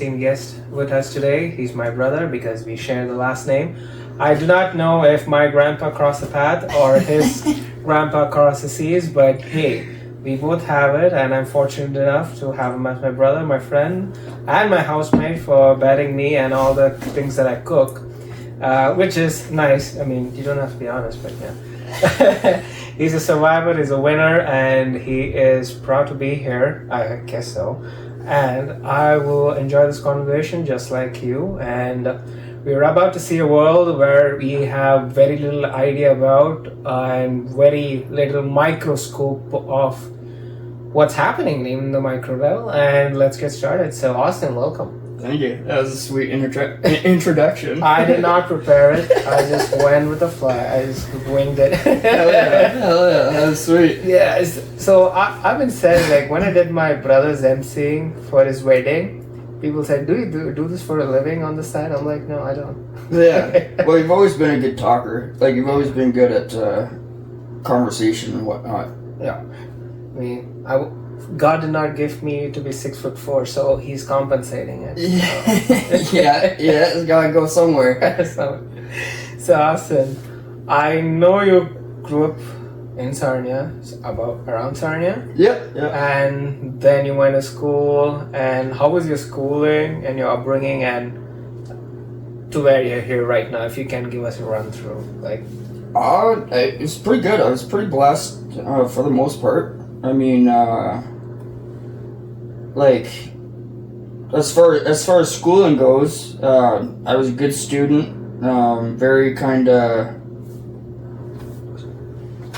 esteemed guest with us today. He's my brother because we share the last name. I do not know if my grandpa crossed the path or his grandpa crossed the seas, but hey, we both have it, and I'm fortunate enough to have him as my brother, my friend, and my housemate for bedding me and all the things that I cook, which is nice. I mean, you don't have to be honest, but yeah. He's a survivor, he's a winner, and he is proud to be here. I guess so. And I will enjoy this conversation just like you. And we're about to see a world where we have very little idea about and very little microscope of what's happening in the micro level. And let's get started. So Austin, welcome. Thank you. That was a sweet introduction. I did not prepare it. I just went with the fly. I just winged it. Hell yeah, that was sweet. Yeah, so I've been saying, like, when I did my brother's emceeing for his wedding, people said, do you do this for a living on the side? I'm like, no, I don't. Yeah. Well, you've always been a good talker. Like, you've always been good at conversation and whatnot. Yeah. I mean, God did not give me to be 6'4", so he's compensating it. So. yeah, it's gotta go somewhere. So Austin, I know you grew up in Sarnia, around Sarnia. Yep. And then you went to school. And how was your schooling and your upbringing, and to where you're here right now? If you can give us a run through, like. It's pretty good. I was pretty blessed for the most part. I mean, like, as far as schooling goes, I was a good student, very kind of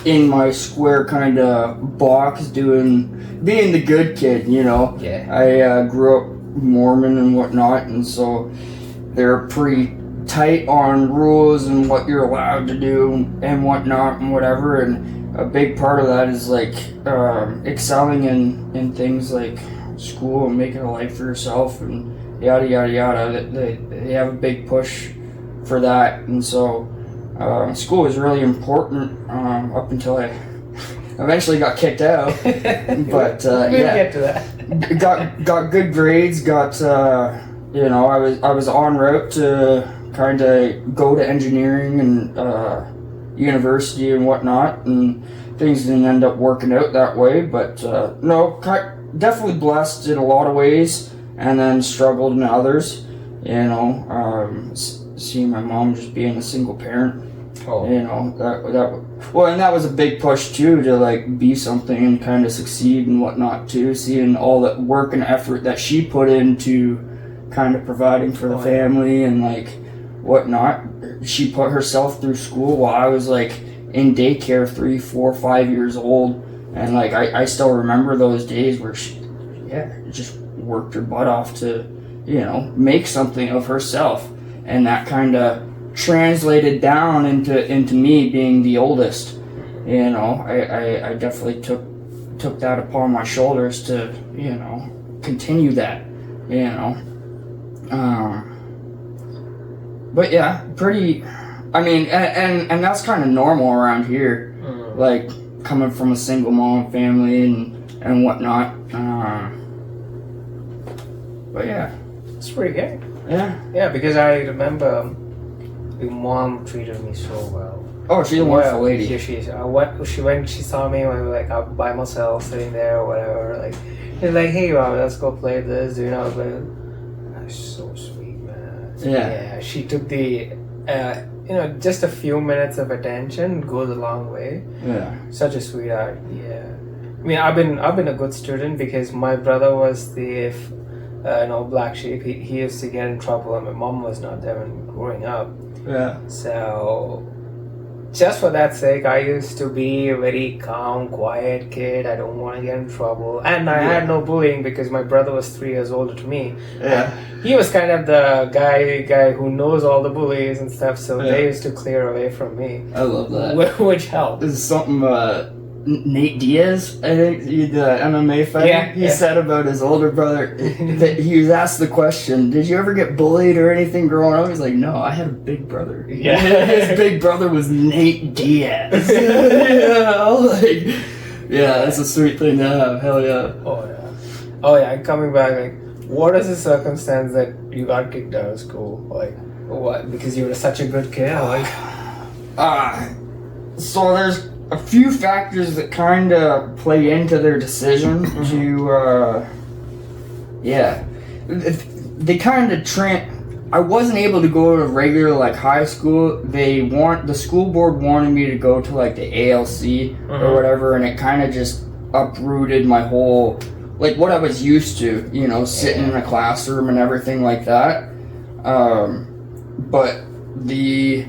in my square kind of box, being the good kid, you know. Yeah. I grew up Mormon and whatnot, and so they're pretty tight on rules and what you're allowed to do and whatnot and whatever, and a big part of that is like excelling in things like school and making a life for yourself and yada yada yada. They have a big push for that, and so school was really important up until I eventually got kicked out. But we'll yeah, get to that. got good grades. Got you know, I was en route to kind of go to engineering and university and whatnot, and things didn't end up working out that way. But no, definitely blessed in a lot of ways, and then struggled in others. You know, seeing my mom just being a single parent. Oh. You know, and that was a big push too, to like be something and kind of succeed and whatnot too. Seeing all the work and effort that she put into kind of providing for the family and like whatnot. She put herself through school while I was like in daycare, 3, 4, 5 years old, and like I still remember those days where she just worked her butt off to, you know, make something of herself, and that kind of translated down into me being the oldest. You know, I definitely took that upon my shoulders to, you know, continue that, you know. But yeah, pretty, I mean, and that's kind of normal around here, like coming from a single mom family and whatnot. But yeah, It's pretty good. Yeah, because I remember your mom treated me so well. Oh, she's a wonderful lady. Yeah, she when she saw me, I was like out by myself sitting there or whatever. Like, she's like, "Hey, Rob, let's go play this." You know, but that's so sweet, man. Yeah. She took the, you know, just a few minutes of attention goes a long way. Yeah. Such a sweetheart. Yeah. I mean, I've been a good student because my brother was the, black sheep. He used to get in trouble, and my mom was not there when growing up. Yeah. So, just for that sake, I used to be a very calm, quiet kid. I don't want to get in trouble. And I had no bullying because my brother was 3 years older to me. Yeah. He was kind of the guy who knows all the bullies and stuff, so they used to clear away from me. I love that. Which helped. This is something Nate Diaz, I think, the MMA fighter, he said about his older brother, that he was asked the question, did you ever get bullied or anything growing up? He's like, no, I had a big brother. Yeah. His big brother was Nate Diaz. Yeah, that's a sweet thing to have. Hell yeah. Oh yeah, coming back, like, What is the circumstance that you got kicked out of school? Like, what? Because you were such a good kid? Like, so there's a few factors that kind of play into their decision to, they kind of I wasn't able to go to regular like high school. The school board wanted me to go to like the ALC or whatever, and it kind of just uprooted my whole, like what I was used to, you know, sitting in a classroom and everything like that. But the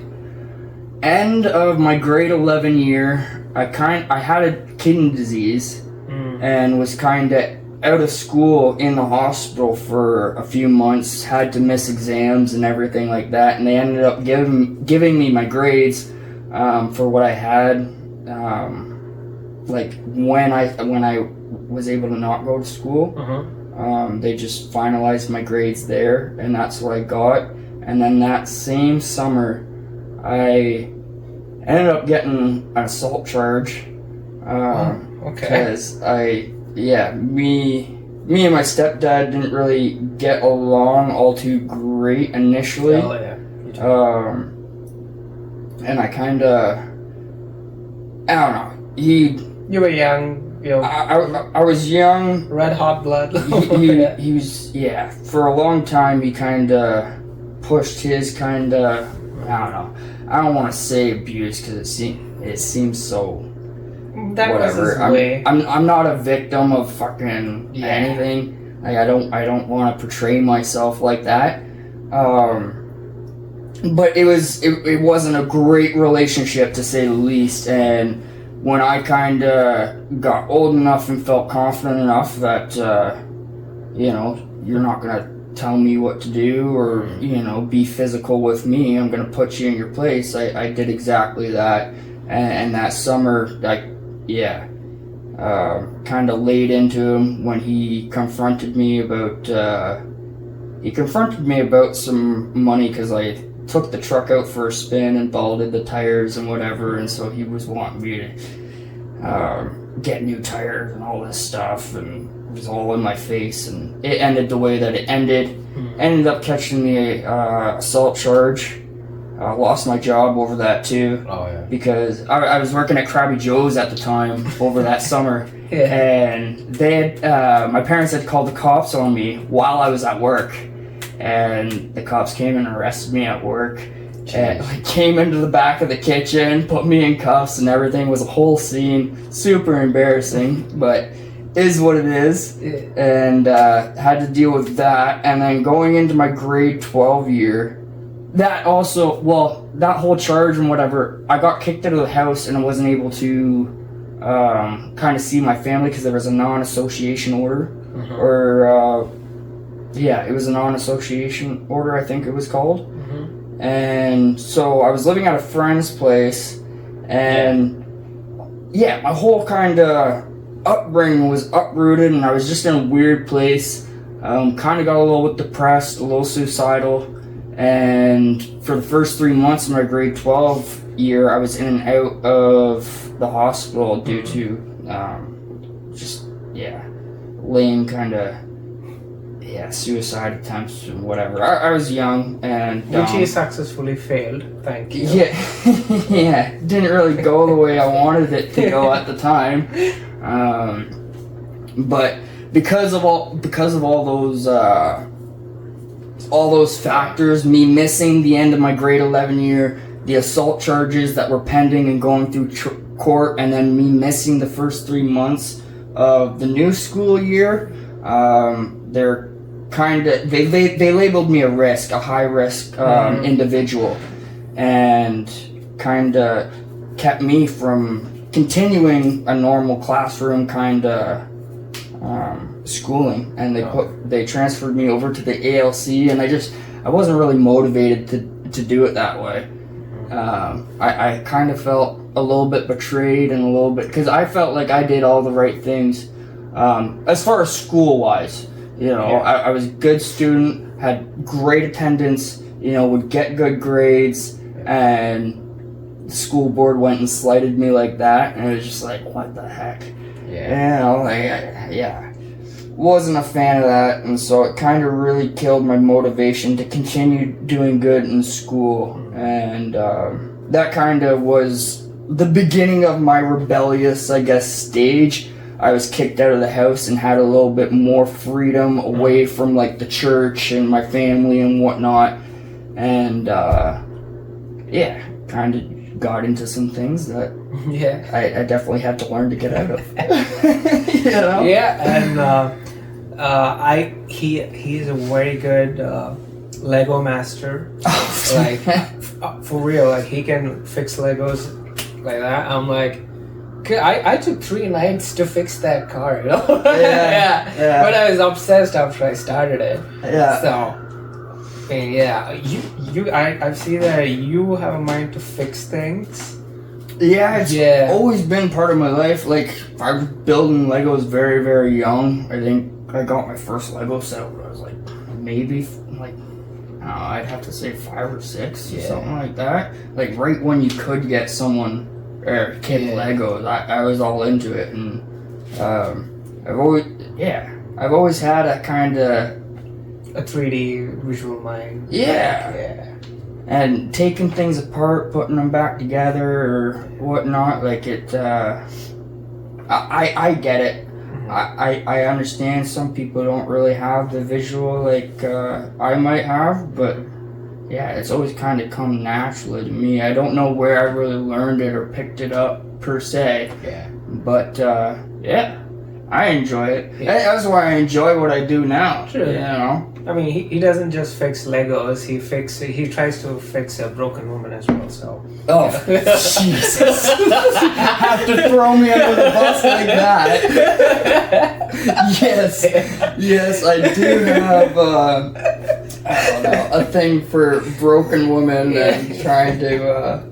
end of my grade 11 year, I had a kidney disease and was kind of out of school in the hospital for a few months, had to miss exams and everything like that, and they ended up giving me my grades for what I had, like when I was able to not go to school. They just finalized my grades there, and that's what I got. And then that same summer, I ended up getting an assault charge because me and my stepdad didn't really get along all too great initially. And I kind of, I don't know. You were young. You know, I was young. Red hot blood. He was, for a long time he kind of pushed his kind of, I don't know. I don't want to say abuse because it seems so. That whatever. was his way. I'm not a victim of fucking anything. Like I don't want to portray myself like that. But it wasn't a great relationship to say the least. And when I kind of got old enough and felt confident enough that you know, you're not gonna tell me what to do or, you know, be physical with me, I'm gonna put you in your place. I did exactly that. And that summer, kind of laid into him when he confronted me about some money because I took the truck out for a spin and balded the tires and whatever, and so he was wanting me to get new tires and all this stuff, and it was all in my face, and it ended the way that it ended. Ended up catching me a assault charge. Lost my job over that too. Because I was working at Krabby Joe's at the time over that summer, and they had my parents had called the cops on me while I was at work, and the cops came and arrested me at work. And came into the back of the kitchen, put me in cuffs and everything. It was a whole scene, super embarrassing, but is what it is. And had to deal with that, and then going into my grade 12 year. That also, that whole charge and whatever, I got kicked out of the house and I wasn't able to kind of see my family because there was a non-association order. It was a non-association order, I think it was called. And so I was living at a friend's place, and my whole kind of upbringing was uprooted, and I was just in a weird place. Kind of got a little bit depressed, a little suicidal. And for the first 3 months of my grade 12 year, I was in and out of the hospital due to lame kind of suicide attempts and whatever. I was young and which he successfully failed. Thank you. Didn't really go the way I wanted it to go at the time. But because of all those factors, me missing the end of my grade 11 year, the assault charges that were pending and going through court, and then me missing the first 3 months of the new school year, they labeled me a high risk individual, and kind of kept me from continuing a normal classroom kind of schooling, and they transferred me over to the ALC, and I wasn't really motivated to do it that way. I kind of felt a little bit betrayed and a little bit, because I felt like I did all the right things as far as school wise. You know, I was a good student, had great attendance, you know, would get good grades, and the school board went and slighted me like that, and it was just like, what the heck? wasn't a fan of that, and so it kind of really killed my motivation to continue doing good in school. And that kind of was the beginning of my rebellious, I guess, stage. I was kicked out of the house and had a little bit more freedom away from like the church and my family and whatnot. And yeah, kind of got into some things that I definitely had to learn to get out of. You know? Yeah, and he's a very good Lego master. Like for real, like he can fix Legos like that. I'm like, I took 3 nights to fix that car, you know? Yeah. But I was obsessed after I started it. Yeah. So, and yeah, I've seen that you have a mind to fix things. Yeah, it's always been part of my life. Like, I was building Legos very, very young. I think I got my first Lego set when I was like, maybe, like, I don't know, I'd have to say 5 or 6 or something like that. Like, right when you could get someone or kid Legos, I was all into it. And I've always had a kind of a 3D visual mind. Yeah. And taking things apart, putting them back together or whatnot, like it, I get it. I understand some people don't really have the visual like I might have, but yeah, it's always kind of come naturally to me. I don't know where I really learned it or picked it up per se. Yeah. But yeah, I enjoy it. Yeah. That's why I enjoy what I do now. Sure. You know? I mean, he doesn't just fix Legos. He tries to fix a broken woman as well. So. Oh, Jesus! Have to throw me under the bus like that? Yes, I do have. I don't know, a thing for broken women and trying to.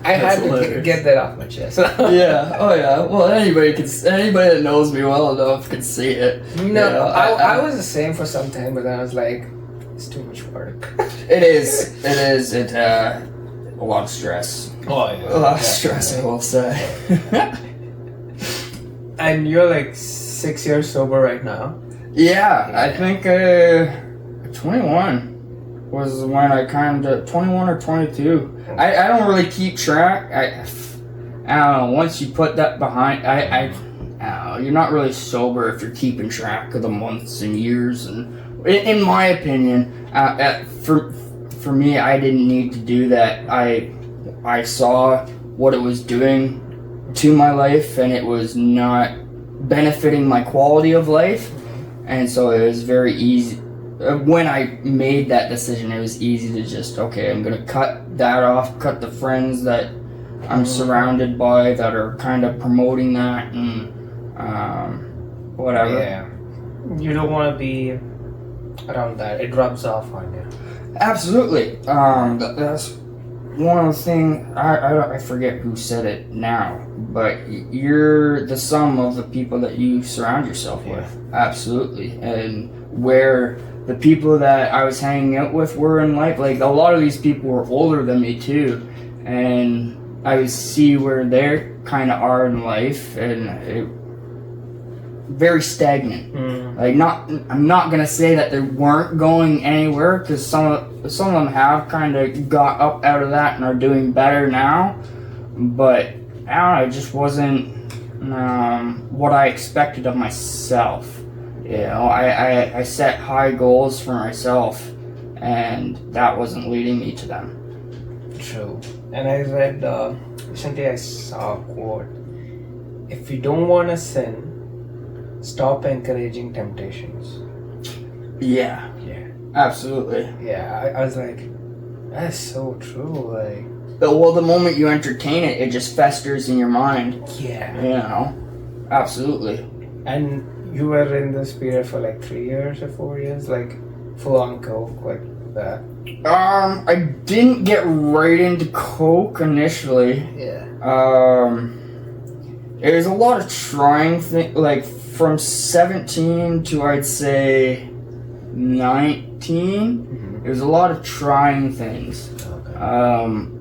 I had to get that off my chest. Yeah. Oh yeah. Well, anybody that knows me well enough can see it. No, you know, I was the same for some time, but then I was like, it's too much work. It is. It a lot of stress. Oh yeah. A lot of stress, I will say. And you're like 6 years sober right now. Yeah, I think 21 was when I kind of 21 or 22. I don't really keep track. I don't know. Once you put that behind, I don't know. You're not really sober if you're keeping track of the months and years. And in my opinion, for me, I didn't need to do that. I saw what it was doing to my life, and it was not benefiting my quality of life, and so it was very easy. When I made that decision, it was easy to just, okay, I'm gonna cut that off, cut the friends that I'm surrounded by that are kind of promoting that, and whatever. Yeah, you don't want to be around that. It rubs off on you. Absolutely. That's one of the things, I forget who said it now, but you're the sum of the people that you surround yourself with. Absolutely. And where the people that I was hanging out with were in life, like a lot of these people were older than me too, and I would see where they kind of are in life, and very stagnant. Like I'm not gonna say that they weren't going anywhere, because some of them have kind of got up out of that and are doing better now, but I don't know, it just wasn't what I expected of myself. You know, I set high goals for myself, and that wasn't leading me to them. True. And I read recently, I saw a quote: if you don't want to sin, stop encouraging temptations. Yeah, absolutely. Yeah, I was like, that's so true. Like, well, the moment you entertain it, it just festers in your mind. Yeah. You know, absolutely. And you were in this period for like 3 years or 4 years, like full on coke, like that. I didn't get right into coke initially. Yeah. It was a lot of trying things, like from 17 to I'd say 19. It was a lot of trying things. Okay.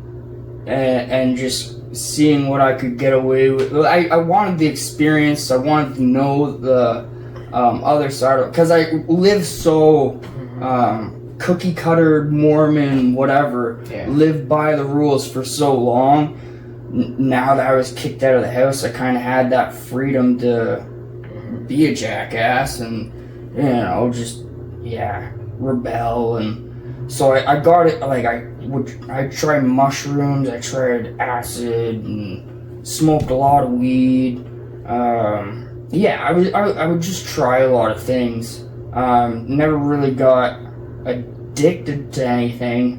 And just seeing what I could get away with. I wanted the experience. I wanted to know the other side of it, because I lived so cookie cutter Mormon whatever, lived by the rules for so long. Now that I was kicked out of the house, I kind of had that freedom to be a jackass and just rebel. And so I got it. Like I tried mushrooms, I tried acid, and smoked a lot of weed. I would just try a lot of things. Never really got addicted to anything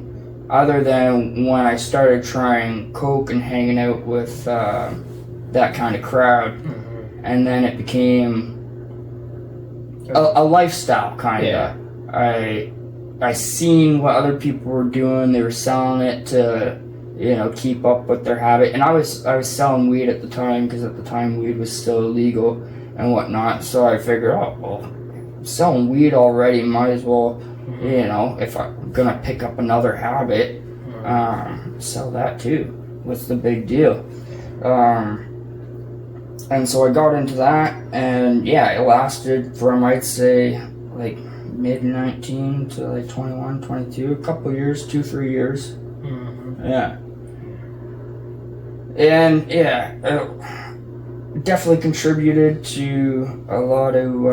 other than when I started trying coke and hanging out with that kind of crowd. And then it became a lifestyle, kind of. I seen what other people were doing. They were selling it to, keep up with their habit. And I was selling weed at the time, because at the time weed was still illegal and whatnot. So I figured, I'm selling weed already, might as well, if I'm gonna pick up another habit, sell that too. What's the big deal? And so I got into that, and it lasted from, I'd say, like mid-19 to like 21, 22, a couple years, 2-3 years. Yeah. And it definitely contributed to a lot of,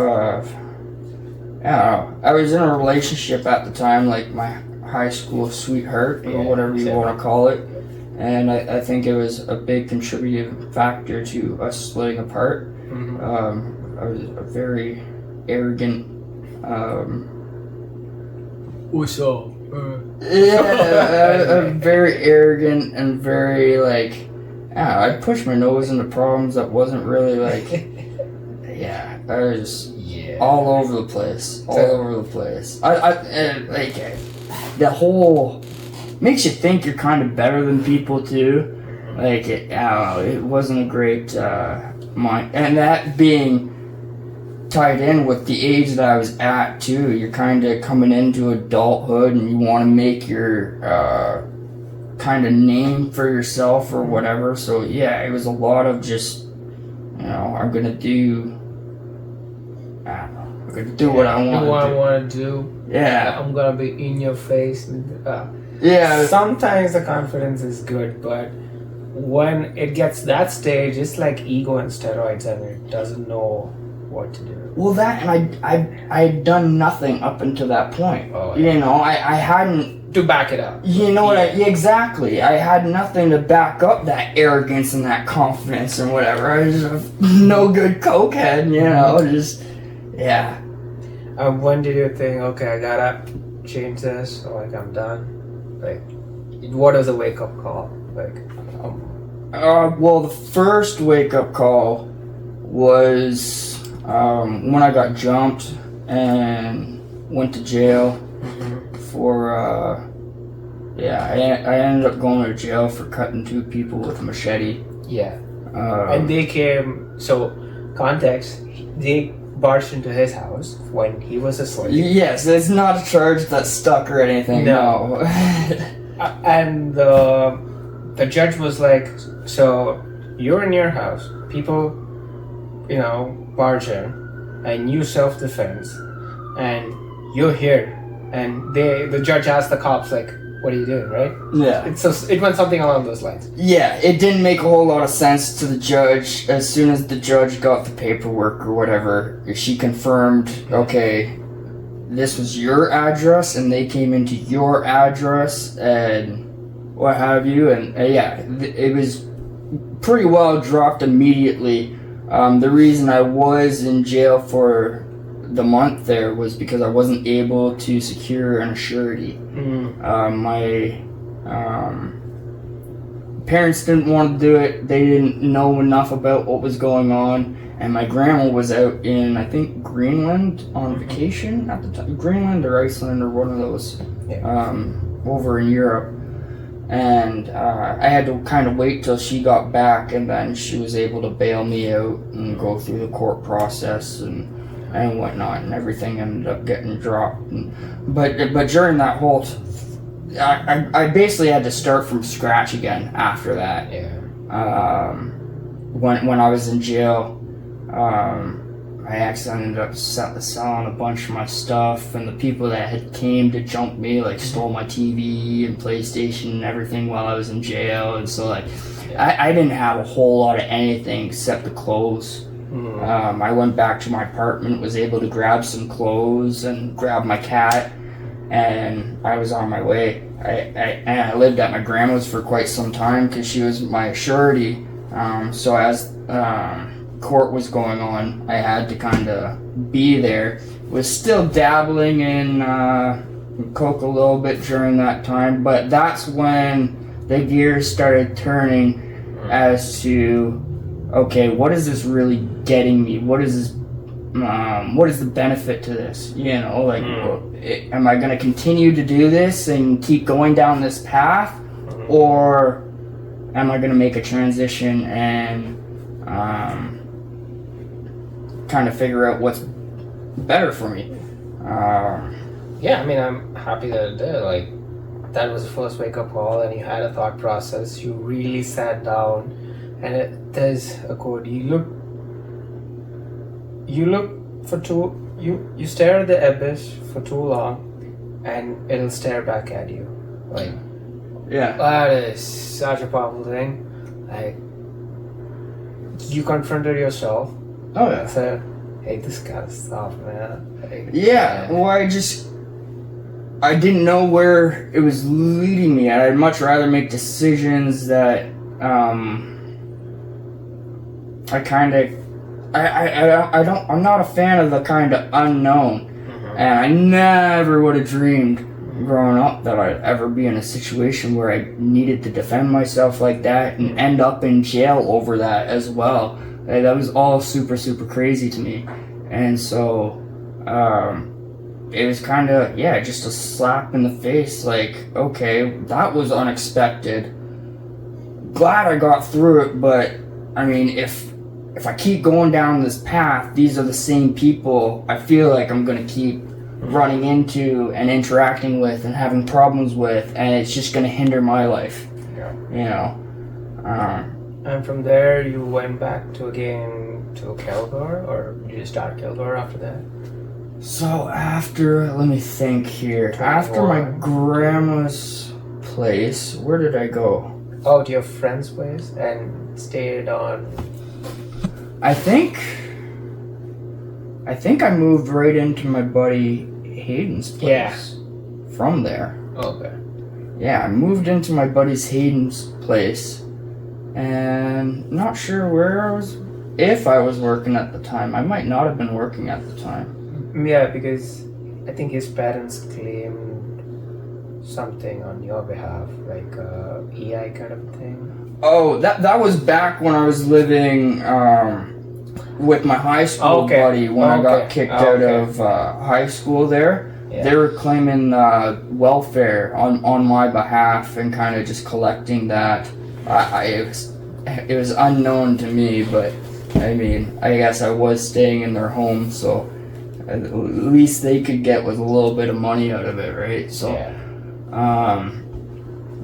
I don't know, I was in a relationship at the time, like my high school sweetheart, or whatever you want to call it. And I think it was a big contributing factor to us splitting apart. I was a very arrogant. What's up? I'm very arrogant and very like. I pushed my nose into problems that wasn't really like. I was all over the place. All over the place. The whole. Makes you think you're kind of better than people too. Like, I don't know, it wasn't a great mind. And that being tied in with the age that I was at too, you're kind of coming into adulthood and you want to make your kind of name for yourself or whatever. So it was a lot of just, I'm gonna do. I'm gonna do what I want. Do what I want to do. Yeah. I'm gonna be in your face. Sometimes the confidence is good, but when it gets that stage, it's like ego and steroids, and it doesn't know what to do. Well, that, and I had done nothing up until that point. I hadn't to back it up. Exactly. I had nothing to back up that arrogance and that confidence and whatever. I was just no good cokehead, When did you think, okay, I gotta change this, or like I'm done? Like, what is a wake-up call? Like, well, the first wake-up call was when I got jumped and went to jail for, I ended up going to jail for cutting 2 people with a machete. And they came, so, context, they barged into his house when he was asleep. Yes, it's not a charge that stuck or anything. No. And the judge was like, so you're in your house, people, barge in, and you self-defense, and you're here, and the judge asked the cops like, what are you doing, right? Yeah. It went something along those lines. Yeah, it didn't make a whole lot of sense to the judge. As soon as the judge got the paperwork or whatever, she confirmed, okay, this was your address, and they came into your address, and what have you, and it was pretty well dropped immediately. The reason I was in jail for the month there was because I wasn't able to secure an surety. My parents didn't want to do it. They didn't know enough about what was going on, and my grandma was out in, I think, Greenland on vacation at the time. Greenland or Iceland or one of those, over in Europe. And I had to kind of wait till she got back, and then she was able to bail me out and go through the court process and whatnot, and everything ended up getting dropped. But during that whole, I basically had to start from scratch again after that. when I was in jail, I accidentally ended up selling a bunch of my stuff, and the people that had came to jump me like stole my TV and PlayStation and everything while I was in jail, and so like I didn't have a whole lot of anything except the clothes. I went back to my apartment, was able to grab some clothes and grab my cat, and I was on my way. I lived at my grandma's for quite some time because she was my surety. So as court was going on, I had to kind of be there. Was still dabbling in coke a little bit during that time, but that's when the gears started turning as to, okay, what is this really getting me? What is the benefit to this? You know, like, am I going to continue to do this and keep going down this path, or am I going to make a transition and kind of figure out what's better for me? Yeah, I mean, I'm happy that it did. Like, that was the first wake-up call, and you had a thought process. You really sat down, and there's a quote. You stare at the abyss for too long, and it'll stare back at you. Like, yeah, that is such a powerful thing. Like, you confronted yourself. Oh yeah. And said, hey, this gotta stop, man. Like, yeah. Well, I didn't know where it was leading me. I'd much rather make decisions that I'm not a fan of the kind of unknown, and I never would have dreamed growing up that I'd ever be in a situation where I needed to defend myself like that and end up in jail over that as well. Like, that was all super, super crazy to me, and so it was kind of, just a slap in the face. Like, okay, that was unexpected. Glad I got through it, but I mean, if I keep going down this path, these are the same people I feel like I'm going to keep running into and interacting with and having problems with, and it's just going to hinder my life. Yeah. You know. And from there, you went back to Kilgore, or did you start Kilgore after that? So let me think here. After my grandma's place, where did I go? Oh, to your friend's place and stayed on. I think I moved right into my buddy Hayden's place. Yeah. From there. Okay. Yeah, I moved into my buddy's Hayden's place, and not sure if I was working at the time. I might not have been working at the time. Yeah, because I think his parents claimed something on your behalf, like EI kind of thing. Oh, that was back when I was living with my high school buddy when I got kicked out of high school there. Yeah. They were claiming welfare on my behalf and kind of just collecting that. It was unknown to me, but I mean, I guess I was staying in their home, so at least they could get with a little bit of money out of it, right? So,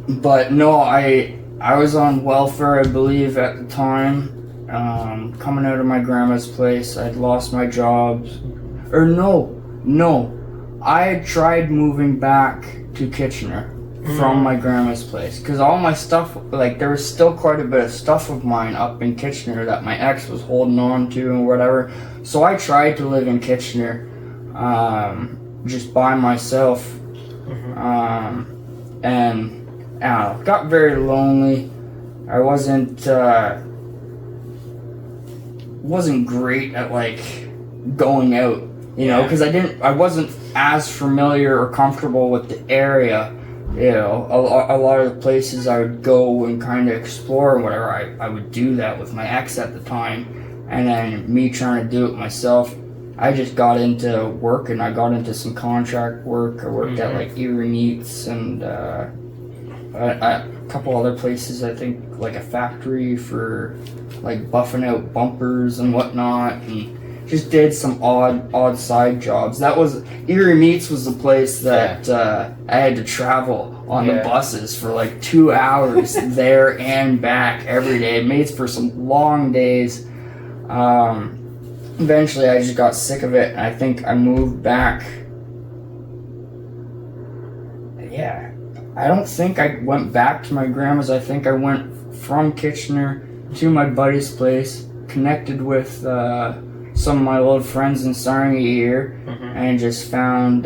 but no, I was on welfare, I believe, at the time. Coming out of my grandma's place, I'd lost my jobs. Or no, I had tried moving back to Kitchener from my grandma's place, because all my stuff, like, there was still quite a bit of stuff of mine up in Kitchener that my ex was holding on to and whatever. So I tried to live in Kitchener, just by myself, and got very lonely. I wasn't great at like going out, you know, because I wasn't as familiar or comfortable with the area. You know, a lot of the places I would go and kind of explore and whatever, I would do that with my ex at the time, and then me trying to do it myself. I just got into work, and I got into some contract work. I worked at like Erie Meats and a couple other places, I think, like a factory for like buffing out bumpers and whatnot, and just did some odd side jobs. That was Erie Meats was the place that I had to travel on the buses for like 2 hours there and back every day. It made for some long days. Eventually, I just got sick of it, and I think I moved back. Yeah, I don't think I went back to my grandma's. I think I went from Kitchener to my buddy's place, connected with some of my old friends in Sarnia here, and just found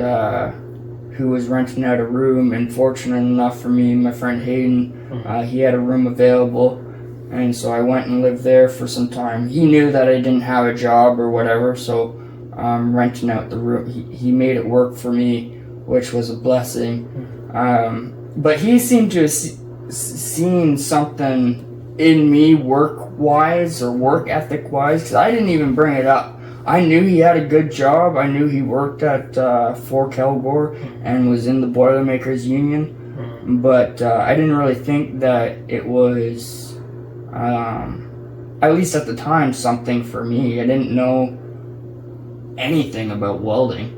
who was renting out a room. And fortunate enough for me, my friend Hayden, he had a room available, and so I went and lived there for some time. He knew that I didn't have a job or whatever, so renting out the room, he made it work for me, which was a blessing. But he seemed to have seen something in me work-wise or work ethic-wise, because I didn't even bring it up. I knew he had a good job. I knew he worked at Fort Kilgore and was in the Boilermakers Union, but I didn't really think that it was, at least at the time, something for me. I didn't know anything about welding.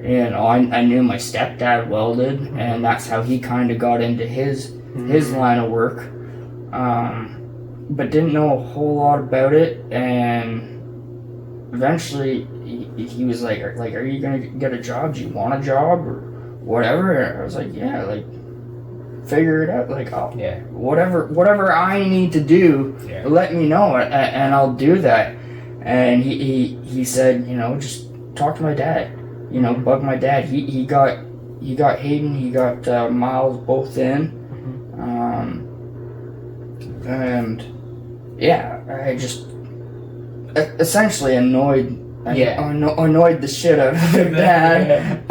You know, I knew my stepdad welded, and that's how he kind of got into his line of work. But didn't know a whole lot about it, and eventually he was like, are you gonna get a job? Do you want a job or whatever? And I was like, yeah, like figure it out. Like, whatever I need to do, let me know, and I'll do that. And he said, you know, just talk to my dad. You know, bug my dad. He got Hayden, he got Miles both in. And yeah, I just essentially annoyed the shit out of their dad.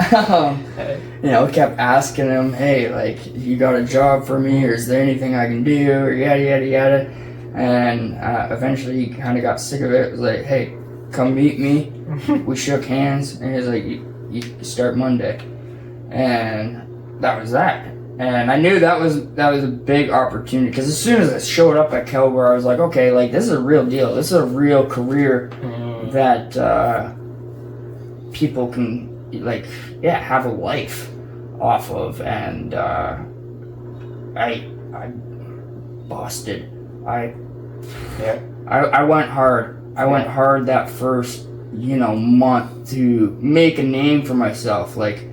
You know, kept asking him, hey, like, you got a job for me, or is there anything I can do, or yada yada yada. And eventually he kind of got sick of it. It was like, hey, come meet me. We shook hands, and he was like, you start Monday. And that was that. And I knew that was a big opportunity, because as soon as I showed up at Kilgore, I was like, okay, like, this is a real deal. This is a real career that people can, like, have a life off of. And I busted. I went hard. I went hard that first, month to make a name for myself. Like,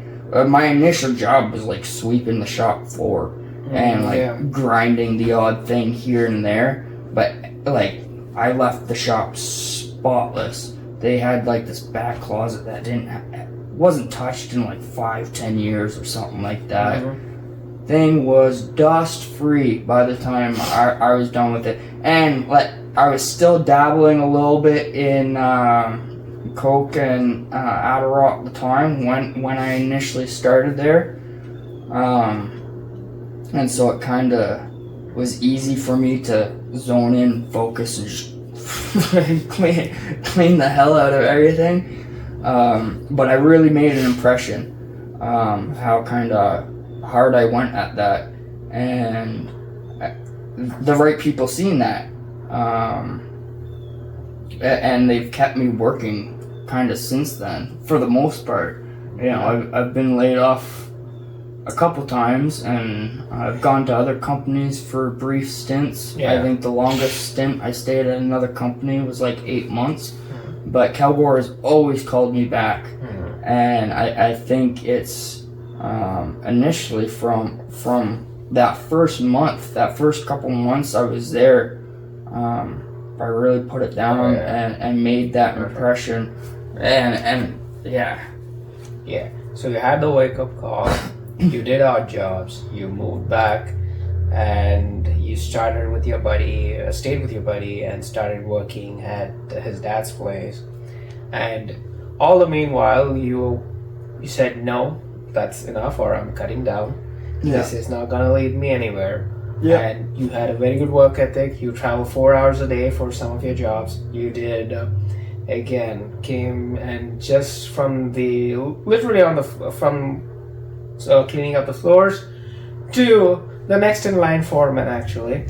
my initial job was like sweeping the shop floor and like grinding the odd thing here and there. But like, I left the shop spotless. They had like this back closet that wasn't touched in like 5-10 years or something like that. Thing was dust free by the time I was done with it. And like, I was still dabbling a little bit in Coke and Adderall at the time when I initially started there, and so it kind of was easy for me to zone in, focus, and just clean the hell out of everything. But I really made an impression, how kind of hard I went at that, and the right people seen that. And they've kept me working kind of since then, for the most part. I've been laid off a couple times, and I've gone to other companies for brief stints. I think the longest stint I stayed at another company was like 8 months, but Kilgore has always called me back. And I think it's initially from that first month, that first couple months I was there, I really put it down and made that impression, and so you had the wake-up call, you did odd jobs, you moved back, and you started with your buddy, stayed with your buddy, and started working at his dad's place. And all the meanwhile, you said, no, that's enough, or I'm cutting down. This is not gonna lead me anywhere. And you had a very good work ethic. You travel 4 hours a day for some of your jobs. You did, came and just from cleaning up the floors to the next in line foreman, actually.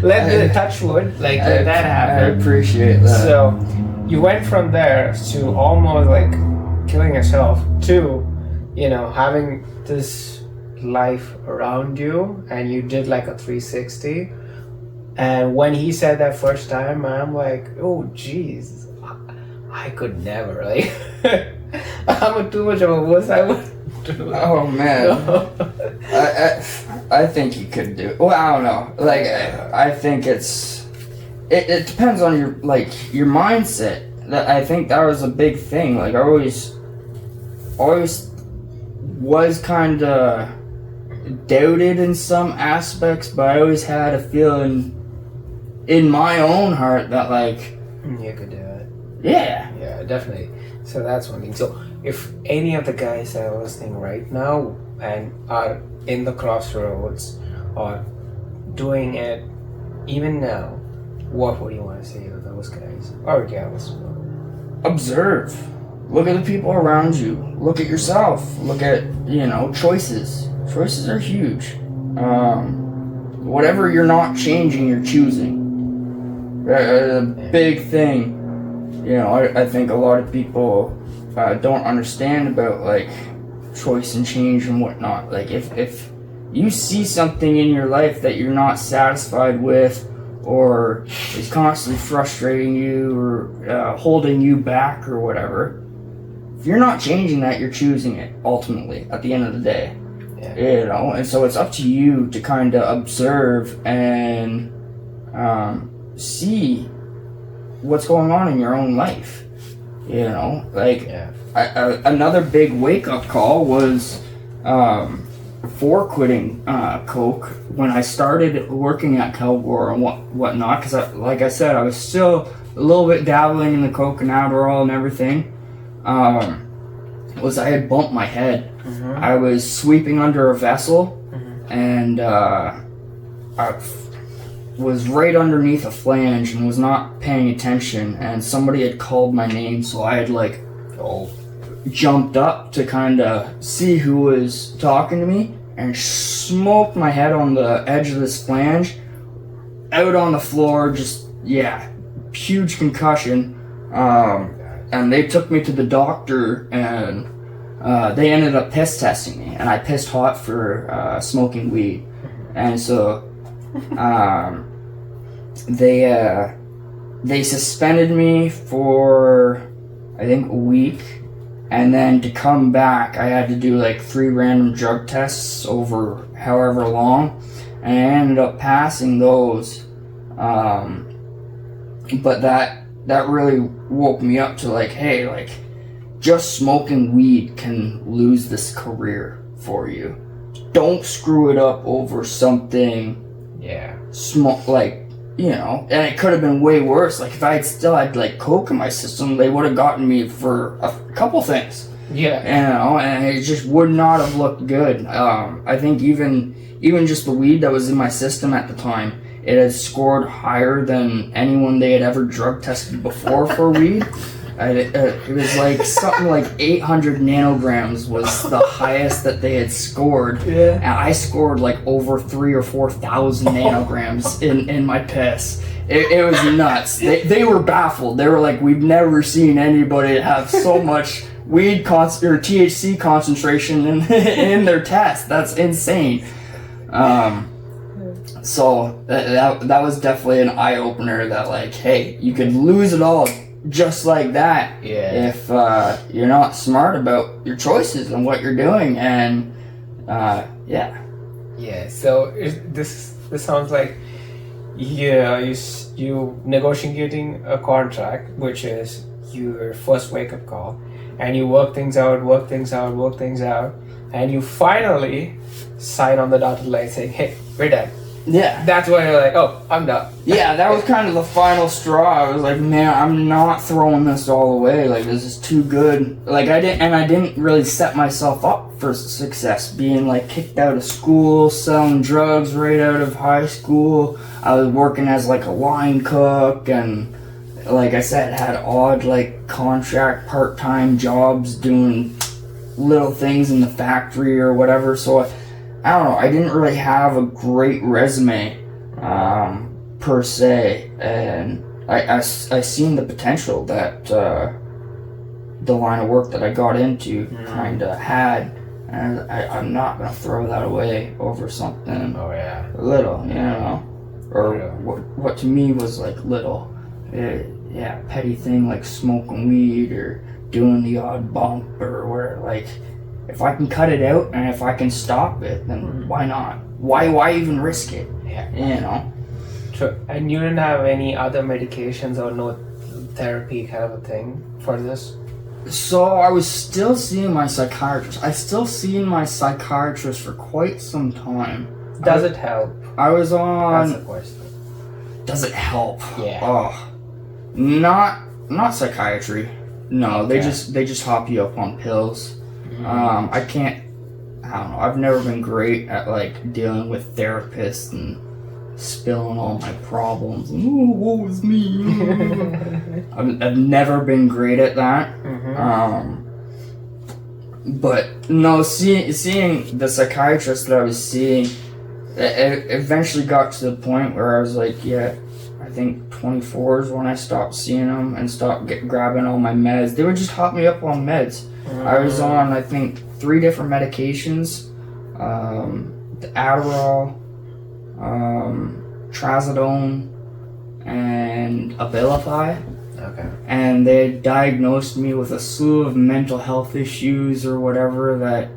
Let the touch wood, that happen. I appreciate that. So, you went from there to almost like killing yourself to, having this life around you, and you did like a 360. And when he said that first time, I'm like, oh geez, I could never, like, I'm too much of a wuss. I wouldn't do that. Oh man, I think you could do it. Well, I don't know. Like, I think it depends on your mindset. I think that was a big thing. Like, I always was kind of doubted in some aspects, but I always had a feeling in my own heart that, like, you could do it. Yeah, definitely. So that's one thing. So if any of the guys that are listening right now and are in the crossroads or doing it even now, what would you want to say to those guys or gals? Observe. Look at the people around you. Look at yourself. Look at, choices. Choices are huge. Whatever you're not changing, you're choosing. A big thing. I think a lot of people don't understand about, like, choice and change and whatnot. Like, if you see something in your life that you're not satisfied with, or is constantly frustrating you, or holding you back, or whatever, if you're not changing that, you're choosing it, ultimately, at the end of the day. Yeah. And so it's up to you to kind of observe and see what's going on in your own life. Another big wake-up call was for quitting coke when I started working at Kelgore and whatnot, because like I said, I was still a little bit dabbling in the coke and Adderall and everything. Was I had bumped my head. Mm-hmm. I was sweeping under a vessel, and I was right underneath a flange and was not paying attention, and somebody had called my name, so I had jumped up to kind of see who was talking to me, and smoked my head on the edge of this flange, out on the floor, just, huge concussion. And they took me to the doctor, and they ended up piss testing me, and I pissed hot for smoking weed. And so they suspended me for, I think, a week, and then to come back I had to do like 3 random drug tests over however long, and I ended up passing those. But that really woke me up to, like, hey, like, just smoking weed can lose this career for you. Don't screw it up over something small, like, and it could have been way worse. Like, if I had still had like coke in my system, they would have gotten me for a couple things. And it just would not have looked good. I think even just the weed that was in my system at the time, it had scored higher than anyone they had ever drug tested before for weed. It was like something like 800 nanograms was the highest that they had scored. Yeah. And I scored like over 3,000 or 4,000 nanograms in my piss. It was nuts. They were baffled. They were like, we've never seen anybody have so much weed or THC concentration in their test. That's insane. So that was definitely an eye-opener that, like, hey, you could lose it all just like that if you're not smart about your choices and what you're doing. And so this sounds like you negotiating a contract, which is your first wake-up call, and you work things out, and you finally sign on the dotted line saying, hey, we're done. Yeah. That's when you're like, oh, I'm done. Yeah, that was kind of the final straw. I was like, man, I'm not throwing this all away. Like, this is too good. Like, I didn't really set myself up for success, being like kicked out of school, selling drugs right out of high school. I was working as like a line cook, and like I said, had odd like contract part-time jobs doing little things in the factory or whatever. So I don't know, I didn't really have a great resume per se, and I seen the potential that the line of work that I got into kind of had, and I'm not gonna throw that away over something little, you know, or what to me was like little, petty thing like smoking weed or doing the odd bump or where, like, if I can cut it out and if I can stop it, then why not? Why even risk it? You know. True. And you didn't have any other medications or no therapy kind of a thing for this? So I was still seeing my psychiatrist. I still seen my psychiatrist for quite some time. Does it help? I was on. That's the question. Does it help? Yeah. Oh, not psychiatry. No, they just hop you up on pills. I don't know. I've never been great at like dealing with therapists and spilling all my problems. Ooh, woe is me. I've never been great at that. But no, seeing the psychiatrist that I was seeing, it eventually got to the point where I was like, I think 24 is when I stopped seeing them and stopped grabbing all my meds. They would just hop me up on meds. I was on, I think, 3 different medications. The Adderall, Trazodone, and Abilify. Okay. And they diagnosed me with a slew of mental health issues or whatever that,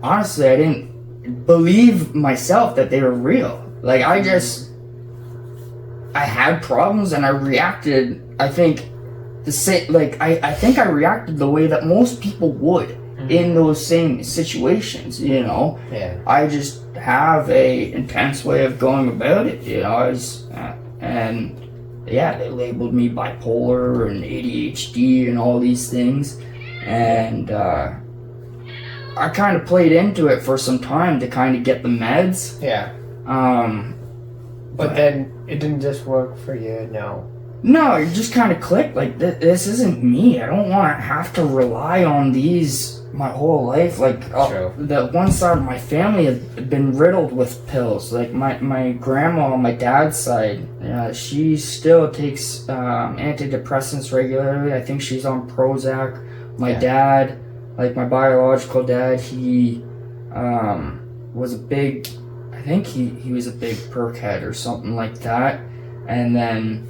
honestly, I didn't believe myself that they were real. Like, I had problems and I reacted, I think, I think I reacted the way that most people would in those same situations, you know. Yeah. I just have a intense way of going about it, you know. They labeled me bipolar and ADHD and all these things, and I kind of played into it for some time to kind of get the meds. Yeah. But then it didn't just work for you, no. No, it just kind of clicked. Like, this isn't me. I don't want to have to rely on these my whole life. Like, the one side of my family has been riddled with pills. Like, my grandma on my dad's side, she still takes antidepressants regularly. I think she's on Prozac. My dad, like my biological dad, he was a big, I think he was a big perk head or something like that. And then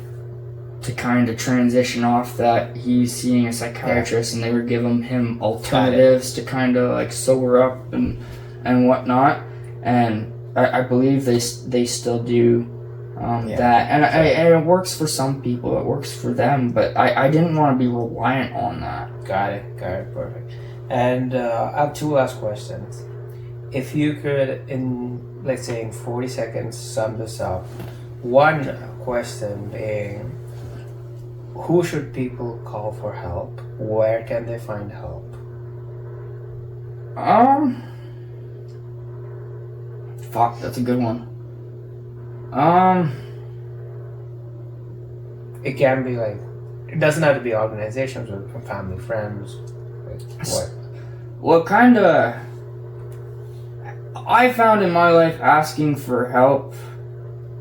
to kind of transition off that, he's seeing a psychiatrist and they were giving him alternatives to kind of like sober up and whatnot. And I believe they still do that. And it works for some people, it works for them, but I didn't want to be reliant on that. Got it, perfect. And I have 2 last questions. If you could, in, let's say, in 40 seconds, sum this up. One question being, who should people call for help? Where can they find help? Fuck, that's a good one. It can be like, it doesn't have to be organizations or family, friends. Like what? Well, kind of, I found in my life asking for help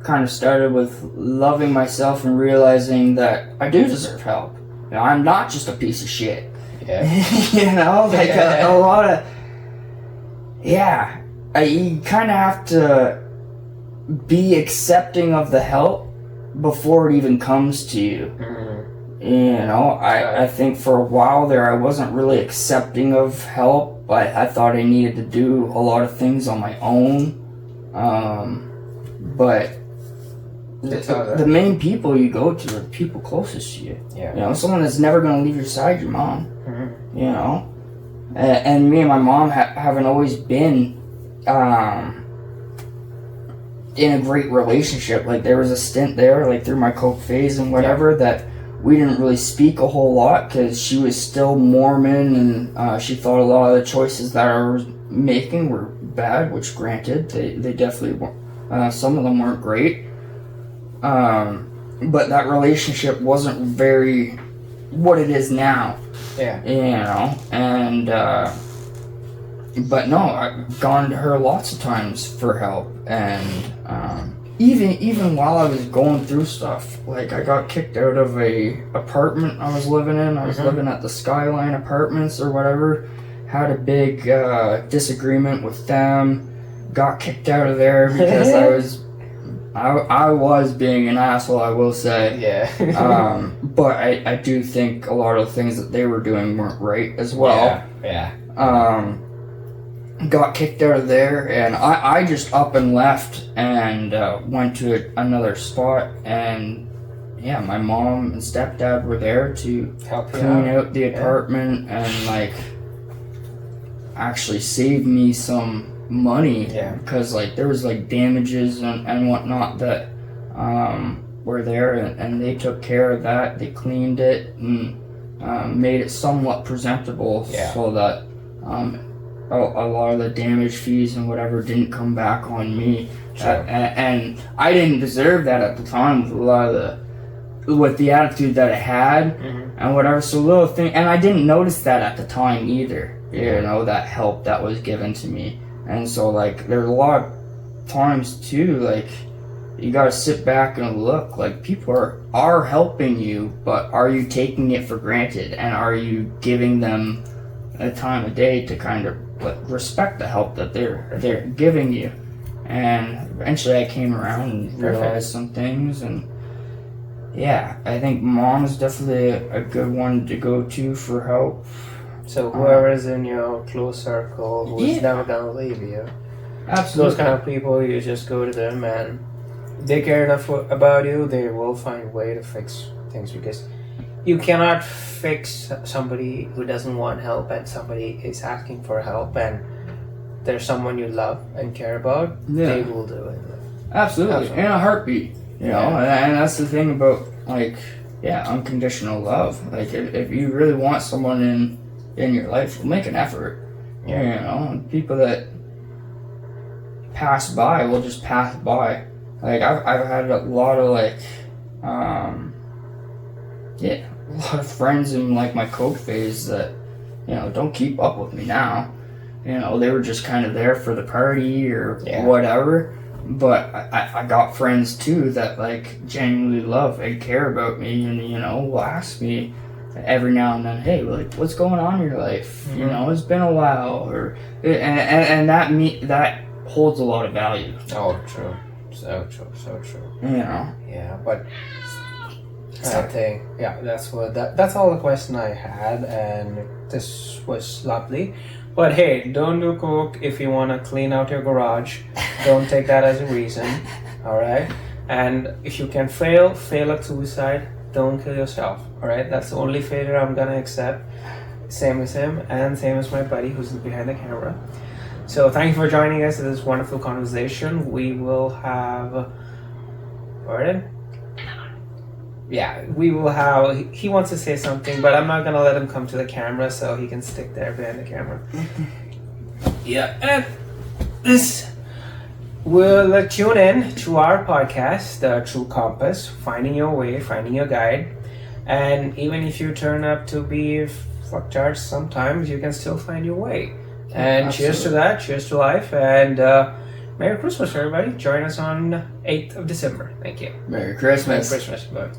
kind of started with loving myself and realizing that I do deserve help. You know, I'm not just a piece of shit. Yeah. You know, like a lot of, you kind of have to be accepting of the help before it even comes to you. You know, I think for a while there I wasn't really accepting of help. I thought I needed to do a lot of things on my own. But the main people you go to are the people closest to you. Yeah. You know, someone that's never going to leave your side, your mom. You know? And me and my mom haven't always been in a great relationship. Like, there was a stint there, like through my coke phase and whatever, that we didn't really speak a whole lot because she was still Mormon and she thought a lot of the choices that I was making were bad, which granted, they definitely weren't. Some of them weren't great. But that relationship wasn't very what it is now. Yeah. You know, and but no, I've gone to her lots of times for help, and even while I was going through stuff, like I got kicked out of a apartment I was living in. I was living at the Skyline Apartments or whatever. Had a big disagreement with them. Got kicked out of there because I was being an asshole, I will say. Yeah. But I do think a lot of the things that they were doing weren't right as well. Yeah. Got kicked out of there, and I just up and left and went to another spot, and yeah, my mom and stepdad were there to Help you clean out the apartment and like actually save me some money, because like there was like damages and whatnot that were there, and they took care of that. They cleaned it and made it somewhat presentable, so that a lot of the damage fees and whatever didn't come back on me. And I didn't deserve that at the time with a lot of with the attitude that I had and whatever. So little thing, and I didn't notice that at the time either. You know, that help that was given to me. And so like there's a lot of times too, like you gotta sit back and look, like people are helping you, but are you taking it for granted, and are you giving them a time of day to kind of like respect the help that they're giving you? And eventually I came around and realized some things, and yeah, I think mom's definitely a good one to go to for help. So whoever's in your close circle who's never gonna leave you, absolutely, those kind of people, you just go to them and they care enough about you, they will find a way to fix things, because you cannot fix somebody who doesn't want help and somebody is asking for help and there's someone you love and care about. They will do it. Absolutely. In a heartbeat, you know, and that's the thing about like unconditional love. Like if you really want someone in your life, make an effort. You know, and people that pass by will just pass by. Like I've had a lot of like a lot of friends in like my coke phase that, you know, don't keep up with me now. You know, they were just kind of there for the party or whatever. But I got friends too that like genuinely love and care about me, and you know, will ask me every now and then, hey, like, what's going on in your life? You know, it's been a while, or and that holds a lot of value. Oh, true. So true. You know. Yeah, but I think that's all the question I had, and this was lovely. But hey, don't do coke if you want to clean out your garage. Don't take that as a reason, all right? And if you can fail at suicide, don't kill yourself, all right? That's the only failure I'm gonna accept. Same as him, and same as my buddy who's behind the camera. So thank you for joining us in this wonderful conversation. We will have... Pardon? Yeah, we will have... He wants to say something, but I'm not going to let him come to the camera, so he can stick there behind the camera. And this will tune in to our podcast, The True Compass, Finding Your Way, Finding Your Guide. And even if you turn up to be fucktards sometimes, you can still find your way. And absolutely. Cheers to that, cheers to life, and Merry Christmas, everybody. Join us on 8th of December. Thank you. Merry Christmas. Merry Christmas. Bye.